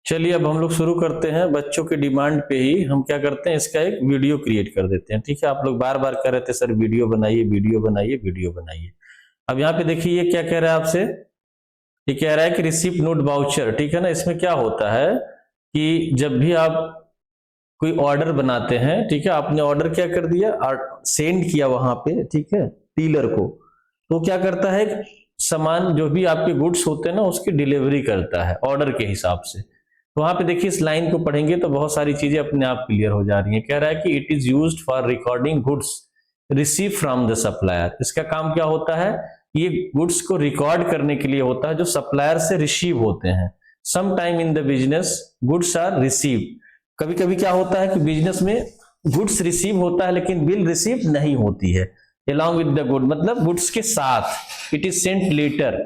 चलिए अब हम लोग शुरू करते हैं। बच्चों के डिमांड पे ही हम क्या करते हैं, इसका एक वीडियो क्रिएट कर देते हैं। ठीक है, आप लोग बार बार कह रहे थे सर वीडियो बनाइए वीडियो बनाइए वीडियो बनाइए। अब यहाँ पे देखिए ये क्या कह रहा है आपसे, ये कह रहा है कि रिसीप्ट नोट वाउचर। ठीक है ना, इसमें क्या होता है कि जब भी आप कोई ऑर्डर बनाते हैं, ठीक है, आपने ऑर्डर क्या कर दिया और सेंड किया वहां पे, ठीक है, डीलर को, तो क्या करता है सामान जो भी आपके गुड्स होते हैं ना उसकी डिलीवरी करता है ऑर्डर के हिसाब से। तो वहां पे देखिए इस लाइन को पढ़ेंगे तो बहुत सारी चीजें अपने आप क्लियर हो जा रही हैं। कह रहा है कि it is used for recording goods receive from the supplier. इसका काम क्या होता है, ये गुड्स को रिकॉर्ड करने के लिए होता है जो सप्लायर से रिसीव होते हैं। Some time in the business goods are receive. कभी कभी क्या होता है कि बिजनेस में गुड्स रिसीव होता है लेकिन बिल रिसीव नहीं होती है along with the good, मतलब गुड्स के साथ। इट इज सेंट लेटर,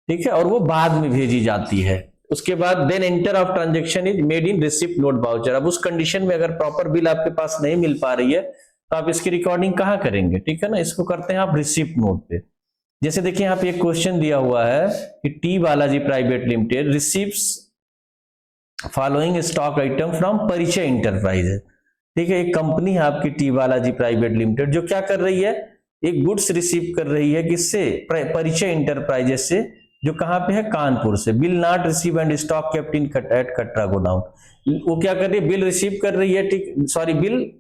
ठीक है, और वो बाद में भेजी जाती है। उसके बाद then enter of transaction is made in receipt note voucher. अब उस कंडीशन में अगर प्रॉपर बिल आपके पास नहीं मिल पा रही है तो आप इसकी रिकॉर्डिंग कहाँ करेंगे, ठीक है ना, इसको करते हैं आप रिसिप्ट नोट पे। जैसे देखिए यहाँ पे एक क्वेश्चन दिया हुआ है कि T Balaji private limited receives following stock item from परिचय इंटरप्राइजेज। ठीक है, एक कंपनी है आपकी टी बालाजी प्राइवेट लिमिटेड जो क्या कर रही है, एक गुड्स रिसीव कर रही है किससे, परिचय इंटरप्राइजेज से, जो कहां पे है, कानपुर से। Bill not receive and stock kept in at Katra godown. वो क्या कर रही है, बिल रिसीव कर रही है, ठीक, सॉरी बिल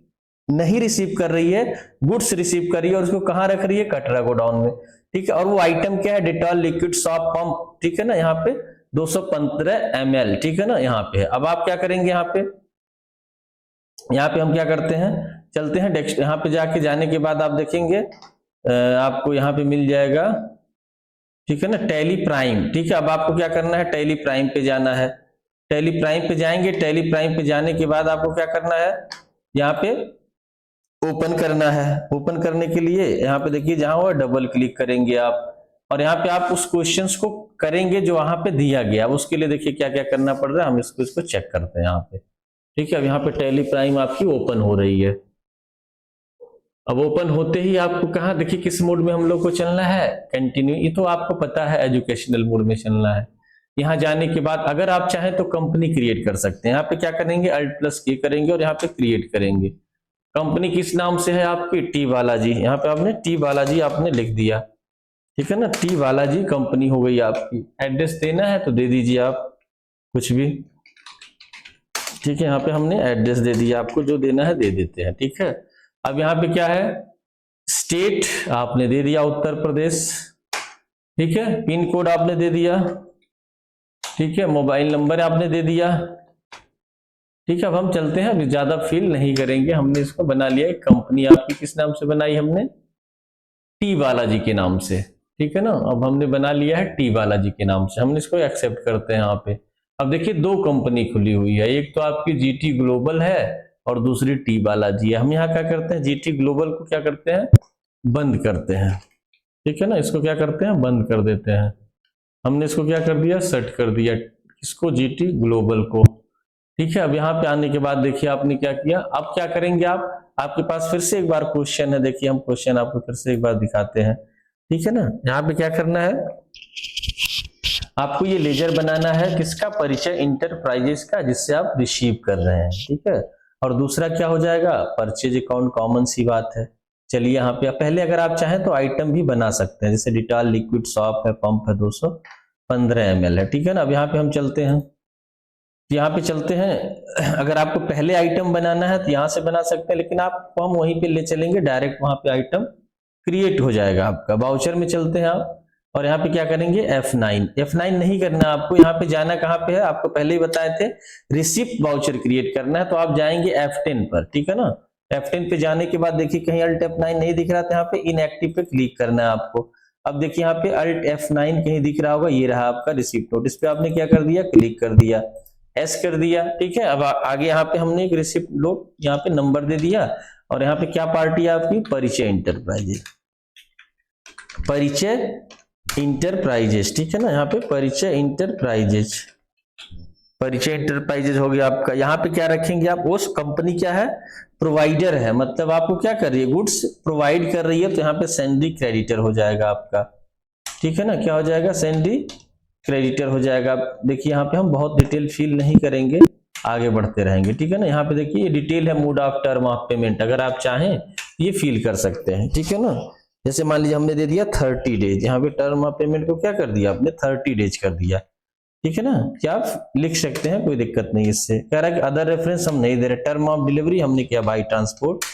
नहीं रिसीव कर रही है, गुड्स रिसीव कर रही है और उसको कहां रख रही है, कटरा गोडाउन में। ठीक है, और वो आइटम क्या है, डिटॉल लिक्विड सॉप पंप, ठीक है ना, यहाँ पे 215 ml, ठीक है ना, यहाँ पे है। अब आप क्या करेंगे, यहाँ पे हम क्या करते हैं, चलते हैं डेस्क, यहाँ पे जाके जाने के बाद आप देखेंगे आपको यहाँ पे मिल जाएगा, ठीक है ना, टैली प्राइम। ठीक है, अब आपको क्या करना है, टैली प्राइम पे जाना है। टैली प्राइम पे जाएंगे, टैली प्राइम पे जाने के बाद आपको क्या करना है, यहाँ पे ओपन करना है। ओपन करने के लिए यहाँ पे देखिए जहां हुआ डबल क्लिक करेंगे आप, और यहाँ पे आप उस क्वेश्चंस को करेंगे जो वहां पे दिया गया। उसके लिए देखिए क्या क्या करना पड़ रहा है, हम इसको चेक करते हैं यहाँ पे। ठीक है, अब यहाँ पे टैली प्राइम आपकी ओपन हो रही है। अब ओपन होते ही आपको कहा, देखिए किस मोड में हम लोग को चलना है, कंटिन्यू। ये तो आपको पता है एजुकेशनल मोड में चलना है। यहाँ जाने के बाद अगर आप चाहें तो कंपनी क्रिएट कर सकते हैं। यहाँ पे क्या करेंगे, Alt+K करेंगे और यहाँ पे क्रिएट करेंगे। कंपनी किस नाम से है आपकी, टी बालाजी। यहाँ पे आपने टी बालाजी आपने लिख दिया, ठीक है ना, टी बालाजी कंपनी हो गई आपकी। एड्रेस देना है तो दे दीजिए आप कुछ भी, ठीक है, यहाँ पे हमने एड्रेस दे दिया, आपको जो देना है दे देते हैं। ठीक है, अब यहाँ पे क्या है, स्टेट आपने दे दिया उत्तर प्रदेश, ठीक है, पिन कोड आपने दे दिया, ठीक है, मोबाइल नंबर आपने दे दिया। ठीक है, अब हम चलते हैं, अभी ज्यादा फिल नहीं करेंगे, हमने इसको बना लिया। कंपनी आपकी किस नाम से बनाई हमने, टी बालाजी के नाम से, ठीक है ना। अब हमने बना लिया है टी बालाजी के नाम से, हमने इसको एक्सेप्ट करते हैं यहाँ पे। अब देखिए दो कंपनी खुली हुई है, एक तो आपकी जीटी ग्लोबल है और दूसरी टी बालाजी है। हम यहाँ क्या करते हैं, जीटी ग्लोबल को क्या करते हैं, बंद करते हैं, ठीक है ना, इसको क्या करते हैं, बंद कर देते हैं। हमने इसको क्या कर दिया, सेट कर दिया, इसको जीटी ग्लोबल को। ठीक है, अब यहाँ पे आने के बाद देखिए आपने क्या किया। अब क्या करेंगे आप, आपके पास फिर से एक बार क्वेश्चन है, देखिए हम क्वेश्चन आपको फिर से एक बार दिखाते हैं, ठीक है ना। यहाँ पे क्या करना है, आपको ये लेजर बनाना है किसका, परिचय इंटरप्राइजेस का, जिससे आप रिसीव कर रहे हैं, ठीक है। और दूसरा क्या हो जाएगा, परचेज अकाउंट, कॉमन सी बात है। चलिए यहाँ पे पहले अगर आप चाहें तो आइटम भी बना सकते हैं, जैसे डिटॉल लिक्विड सॉप है, पंप है, 215 ml है, ठीक है ना। अब यहाँ पे हम चलते हैं, यहाँ पे चलते हैं। अगर आपको पहले आइटम बनाना है तो यहाँ से बना सकते हैं, लेकिन आपको हम वहीं पे ले चलेंगे, डायरेक्ट वहां पे आइटम क्रिएट हो जाएगा आपका। वाउचर में चलते हैं आप, और यहाँ पे क्या करेंगे, F9 नहीं करना आपको। यहाँ पे जाना कहाँ पे है, आपको पहले ही बताए थे, रिसिप्ट वाउचर क्रिएट करना है, तो आप जाएंगे F10 पर, ठीक है ना। F10 पे जाने के बाद देखिए कहीं Alt F9 नहीं दिख रहा था, यहाँ पे इनएक्टिव पे क्लिक करना है आपको। अब देखिए यहाँ पे Alt F9 कहीं दिख रहा होगा, ये रहा आपका रिसिप्ट नोट, इस पे आपने क्या कर दिया, क्लिक कर दिया, एस कर दिया, ठीक है। अब आगे यहाँ पे हमने एक रिसिप्ट नोट यहाँ पे नंबर दे दिया, और यहाँ पे क्या पार्टी है आपकी, परिचय इंटरप्राइजेस, परिचय इंटरप्राइजेस, ठीक है ना। यहाँ पे परिचय इंटरप्राइजेस, परिचय इंटरप्राइजेस हो गया आपका। यहाँ पे क्या रखेंगे आप, वो कंपनी क्या है, प्रोवाइडर है, मतलब आपको क्या कर रही है, गुड्स प्रोवाइड कर रही है, तो यहाँ पे सेंडी क्रेडिटर हो जाएगा आपका, ठीक है ना। क्या हो जाएगा, सेंडी क्रेडिटर हो जाएगा। देखिए यहाँ पे हम बहुत डिटेल फिल नहीं करेंगे, आगे बढ़ते रहेंगे, ठीक है ना। यहाँ पे देखिए ये डिटेल है mode of term of payment, अगर आप चाहें ये फिल कर सकते हैं, ठीक है ना। जैसे मान लीजिए हमने दे दिया 30 डेज, यहाँ पे टर्म ऑफ पेमेंट को क्या कर दिया आपने 30 डेज कर दिया, ठीक है ना। क्या आप लिख सकते हैं, कोई दिक्कत नहीं इससे। कह रहा है कि अदर रेफरेंस हम नहीं दे रहे, टर्म ऑफ डिलीवरी हमने किया बाई ट्रांसपोर्ट,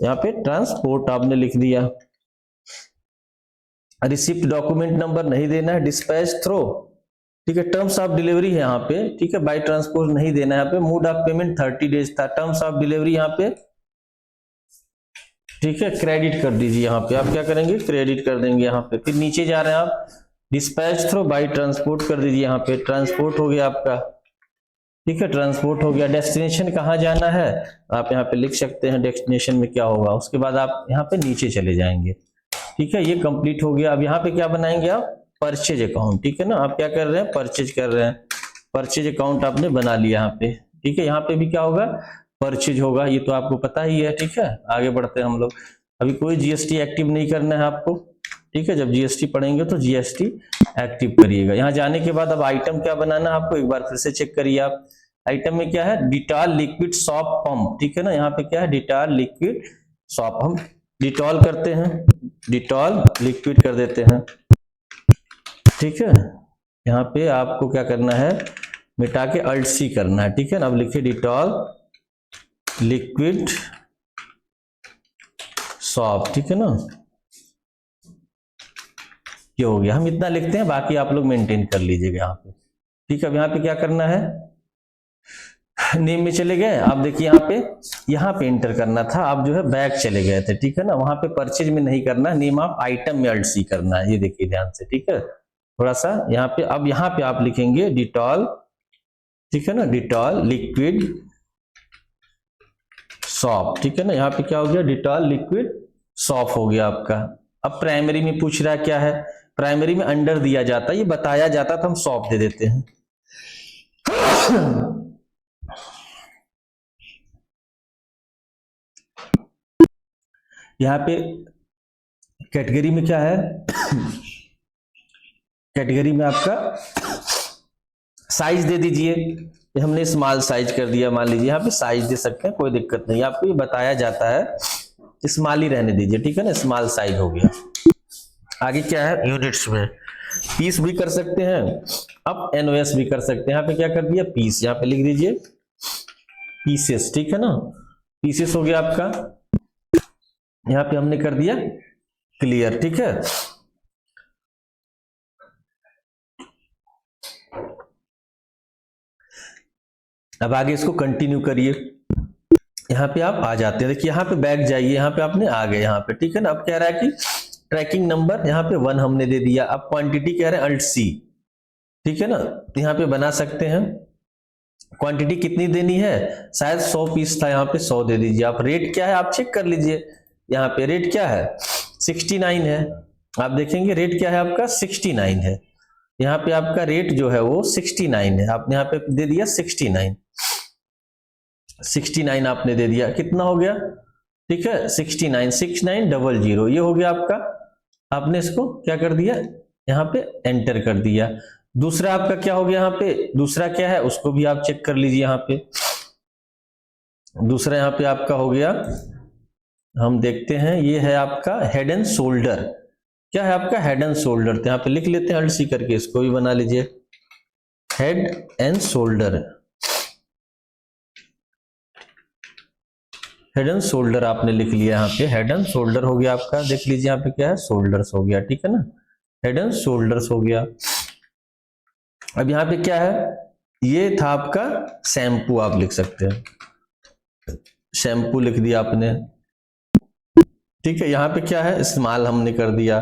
यहाँ पे ट्रांसपोर्ट आपने लिख दिया। रिसिप्ट डॉक्यूमेंट नंबर नहीं देना है, डिस्पैच थ्रो, ठीक है। टर्म्स ऑफ डिलीवरी है यहाँ पे, ठीक है, बाई ट्रांसपोर्ट नहीं देना है यहाँ पे। मोड ऑफ पेमेंट 30 डेज था, टर्म्स ऑफ डिलीवरी यहाँ पे, ठीक है, क्रेडिट कर दीजिए। यहाँ पे आप क्या करेंगे, क्रेडिट कर देंगे यहाँ पे। फिर नीचे जा रहे हैं आप, डिस्पैच थ्रो बाई ट्रांसपोर्ट कर दीजिए, यहाँ पे ट्रांसपोर्ट हो गया आपका, ठीक है, ट्रांसपोर्ट हो गया। डेस्टिनेशन कहाँ जाना है आप यहाँ पे लिख सकते हैं, डेस्टिनेशन में क्या होगा। उसके बाद आप यहाँ पे नीचे चले जाएंगे, ठीक है, ये कंप्लीट हो गया। अब यहाँ पे क्या बनाएंगे आप, परचेज अकाउंट, ठीक है ना। आप क्या कर रहे हैं, परचेज कर रहे हैं, परचेज अकाउंट आपने बना लिया यहाँ पे, ठीक है। यहाँ पे भी क्या होगा, परचेज होगा, ये तो आपको पता ही है, ठीक है। आगे बढ़ते हैं हम लोग। अभी कोई जीएसटी एक्टिव नहीं करना है आपको, ठीक है। जब जीएसटी पढ़ेंगे तो जीएसटी एक्टिव करिएगा। यहाँ जाने के बाद अब आइटम क्या बनाना है आपको, एक बार फिर से चेक करिए आप। आइटम में क्या है, डिटॉल लिक्विड सॉप पंप, ठीक है ना। यहाँ पे क्या है, डिटॉल लिक्विड सॉप, हम डिटॉल करते हैं, डिटॉल लिक्विड कर देते हैं, ठीक है। यहाँ पे आपको क्या करना है, मिटा के अल्ट सी करना है, ठीक है ना। अब लिखिए डिटॉल लिक्विड सॉप, ठीक है ना, ये हो गया। हम इतना लिखते हैं, बाकी आप लोग मेंटेन कर लीजिएगा यहाँ पे, ठीक है। अब यहाँ पे क्या करना है, नेम में चले गए, आप देखिए यहाँ पे एंटर करना था, आप जो है बैक चले गए थे, ठीक है ना। वहां पे परचेज में नहीं करना है, नेम ऑफ आइटम में अल्ट सी करना है, ये देखिए ध्यान से, ठीक है। थोड़ा सा यहाँ पे, अब यहाँ पे आप लिखेंगे डिटॉल, ठीक है ना, डिटॉल लिक्विड सॉप, ठीक है ना। यहाँ पे क्या हो गया, डिटॉल लिक्विड सॉप हो गया आपका। अब प्राइमरी में पूछ रहा है क्या है, प्राइमरी में अंडर दिया जाता है, ये बताया जाता था, हम सॉप दे देते हैं। यहाँ पे कैटेगरी में क्या है, कैटेगरी में आपका साइज दे दीजिए, हमने स्मॉल साइज कर दिया, मान लीजिए यहाँ पे साइज दे सकते हैं, कोई दिक्कत नहीं, आपको ये बताया जाता है, स्मॉल ही रहने दीजिए, ठीक है ना, स्मॉल साइज हो गया। आगे क्या है, यूनिट्स में पीस भी कर सकते हैं, अब एनओएस भी कर सकते हैं। यहाँ पे क्या कर दिया, पीस, यहाँ पे लिख दीजिए पीसेस, ठीक है ना, पीसेस हो गया आपका। यहाँ पे हमने कर दिया क्लियर, ठीक है। अब आगे इसको कंटिन्यू करिए। यहाँ पे आप आ जाते हैं, देखिए यहाँ पे बैक जाइए, यहाँ पे आपने आ गए यहाँ पे, ठीक है ना। अब कह रहा है कि ट्रैकिंग नंबर यहाँ पे 1 हमने दे दिया। अब क्वांटिटी कह रहे हैं अल्ट सी, ठीक है ना, यहाँ पे बना सकते हैं। क्वांटिटी कितनी देनी है, शायद 100 पीस था, यहाँ पे 100 दे दीजिए आप। रेट क्या है आप चेक कर लीजिए, यहाँ पे रेट क्या है 69 है, आप देखेंगे रेट क्या है आपका 69 है। यहाँ पे आपका रेट जो है वो 69 है, आपने यहाँ पे दे दिया 69 आपने दे दिया, कितना हो गया, ठीक है 6900, ये हो गया आपका। आपने इसको क्या कर दिया, यहाँ पे एंटर कर दिया। दूसरा आपका क्या हो गया, यहाँ पे दूसरा क्या है उसको भी आप चेक कर लीजिए। यहाँ पे दूसरा यहाँ पे आपका हो गया, हम देखते हैं, ये है आपका हेड एंड शोल्डर। क्या है आपका हेड एंड शोल्डर, तो यहाँ पे लिख लेते हैं अल्ट सी करके, इसको भी बना लीजिए head and shoulder. Head and shoulder आपने लिख लिया, यहाँ पे हेड एंड शोल्डर हो गया आपका। देख लीजिए यहाँ पे क्या है, शोल्डर्स हो गया, ठीक है ना, हेड एंड शोल्डर्स हो गया। अब यहाँ पे क्या है, ये था आपका शैम्पू, आप लिख सकते हैं शैम्पू लिख दिया आपने, ठीक है। यहाँ पे क्या है, इस्तेमाल हमने कर दिया।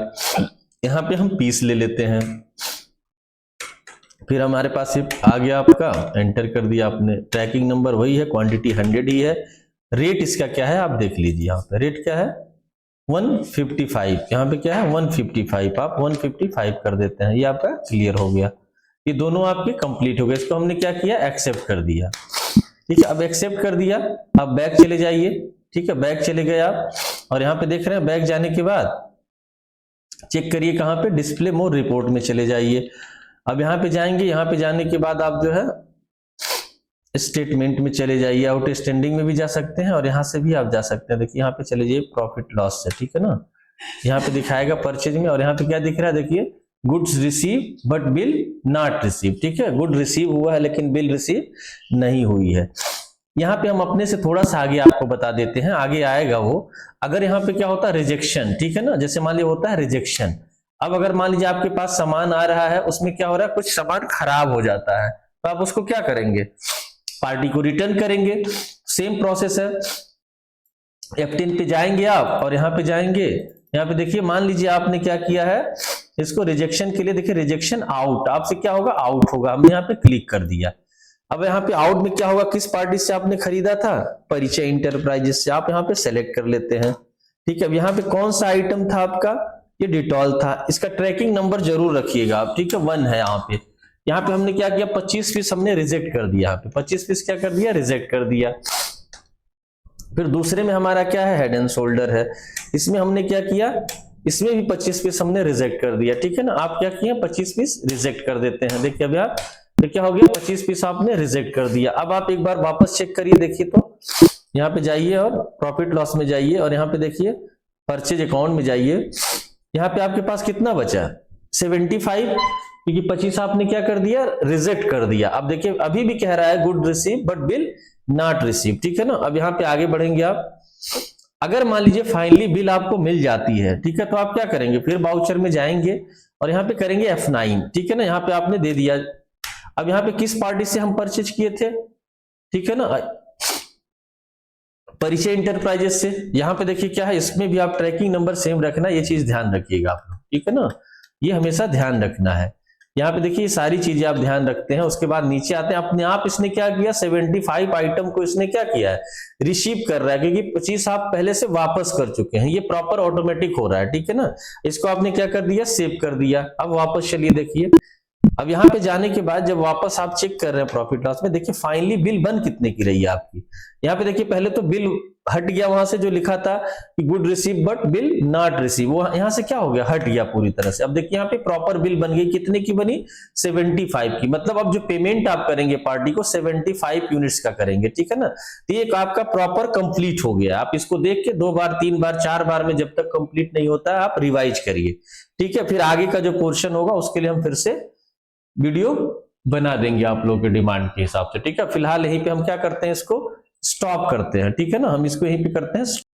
यहाँ पे हम पीस ले लेते हैं, फिर हमारे पास ये आ गया आपका, एंटर कर दिया आपने। ट्रैकिंग नंबर वही है, क्वांटिटी 100 ही है। रेट इसका क्या है आप देख लीजिए, यहाँ पे रेट क्या है 155, यहाँ पे क्या है 155, आप 155 कर देते हैं, ये आपका क्लियर हो गया। ये दोनों आपके कंप्लीट हो गए। इसको हमने क्या किया, एक्सेप्ट कर दिया, ठीक है। अब एक्सेप्ट कर दिया, आप बैक चले जाइए, ठीक है, बैक चले गए आप, और यहाँ पे देख रहे हैं बैक जाने के बाद चेक करिए कहाँ पे, डिस्प्ले मोर रिपोर्ट में चले जाइए। अब यहाँ पे जाएंगे, यहाँ पे जाने के बाद आप जो है स्टेटमेंट में चले जाइए, आउटस्टैंडिंग में भी जा सकते हैं और यहाँ से भी आप जा सकते हैं। देखिए यहाँ पे चले जाइए प्रॉफिट लॉस से, ठीक है ना, यहाँ पे दिखाएगा परचेज में, और यहाँ पे क्या दिख रहा है देखिए, goods receive but bill not receive, ठीक है, गुड रिसीव हुआ है लेकिन बिल रिसीव नहीं हुई है। यहाँ पे हम अपने से थोड़ा सा आगे आपको बता देते हैं, आगे आएगा वो। अगर यहाँ पे क्या होता है रिजेक्शन, ठीक है ना, जैसे मान लीजिए होता है रिजेक्शन। अब अगर मान लीजिए आपके पास सामान आ रहा है, उसमें क्या हो रहा है, कुछ सामान खराब हो जाता है, तो आप उसको क्या करेंगे, पार्टी को रिटर्न करेंगे। सेम प्रोसेस है, F10 पे जाएंगे आप और यहाँ पे जाएंगे, यहाँ पे देखिए मान लीजिए आपने क्या किया है, इसको रिजेक्शन के लिए देखिए रिजेक्शन आउट, आपसे क्या होगा, आउट होगा, हमने यहाँ पे क्लिक कर दिया। अब यहाँ पे आउट में क्या होगा, किस पार्टी से आपने खरीदा था, परिचय इंटरप्राइजेस से, आप यहाँ पे सेलेक्ट कर लेते हैं, ठीक है। अब यहाँ पे कौन सा आइटम था आपका, ये डिटॉल था, इसका ट्रैकिंग नंबर जरूर रखिएगा आप, ठीक है, 1 है यहाँ पे हमने क्या किया, 25 पीस हमने रिजेक्ट कर दिया, यहाँ पे 25 पीस क्या कर दिया, रिजेक्ट कर दिया। फिर दूसरे में हमारा क्या है, हेड एंड शोल्डर है, इसमें हमने क्या किया, इसमें भी 25 पीस हमने रिजेक्ट कर दिया, ठीक है ना। आप क्या किए, 25 पीस रिजेक्ट कर देते हैं। देखिए अभी आप क्या हो गया, 25 पीस आपने रिजेक्ट कर दिया। अब आप एक बार वापस चेक करिए, देखिए तो यहाँ पे जाइए और प्रॉफिट लॉस में जाइए और यहाँ पे देखिए परचेज अकाउंट में जाइए, यहाँ पे आपके पास कितना बचा, 75, क्योंकि 25 आपने क्या कर दिया, रिजेक्ट कर दिया। अब देखिए अभी भी कह रहा है good receive but bill not receive, ठीक है ना। अब यहाँ पे आगे बढ़ेंगे आप, अगर मान लीजिए फाइनली बिल आपको मिल जाती है, ठीक है, तो आप क्या करेंगे, फिर वाउचर में जाएंगे और यहाँ पे करेंगे F9, ठीक है ना, यहाँ पे आपने दे दिया। अब यहाँ पे किस पार्टी से हम परचेज किए थे, ठीक है ना, परिचय इंटरप्राइजेस से। यहाँ पे देखिए क्या है, इसमें भी आप ट्रैकिंग नंबर सेम रखना, ये चीज ध्यान रखिएगा आप लोग, ठीक है ना, ये हमेशा ध्यान रखना है। यहाँ पे देखिए सारी चीजें आप ध्यान रखते हैं। उसके बाद नीचे आते हैं, अपने आप इसने क्या किया, 75 आइटम को इसने क्या किया है, रिसीव कर रहा है, क्योंकि 25 आप पहले से वापस कर चुके हैं, ये प्रॉपर ऑटोमेटिक हो रहा है, ठीक है ना। इसको आपने क्या कर दिया, सेव कर दिया। अब वापस चलिए देखिए, अब यहाँ पे जाने के बाद जब वापस आप चेक कर रहे हैं प्रॉफिट लॉस में, देखिए फाइनली बिल बन कितने की रही है आपकी। यहाँ पे देखिए पहले तो बिल हट गया, वहां से जो लिखा था कि good receive but bill not receive, वो यहाँ से क्या हो गया, हट गया पूरी तरह से। अब देखिए यहाँ पे प्रॉपर बिल बन गई, कितने की बनी, 75 की। मतलब अब जो पेमेंट आप करेंगे पार्टी को 75 यूनिट्स का करेंगे, ठीक है ना। तो ये आपका प्रॉपर कंप्लीट हो गया। आप इसको देख के 2 बार 3 बार 4 बार में जब तक कंप्लीट नहीं होता है आप रिवाइज करिए, ठीक है। फिर आगे का जो पोर्शन होगा उसके लिए हम फिर से वीडियो बना देंगे आप लोगों के डिमांड के हिसाब से, ठीक है। फिलहाल यहीं पे हम क्या करते हैं, इसको स्टॉप करते हैं, ठीक है ना, हम इसको यहीं पे करते हैं।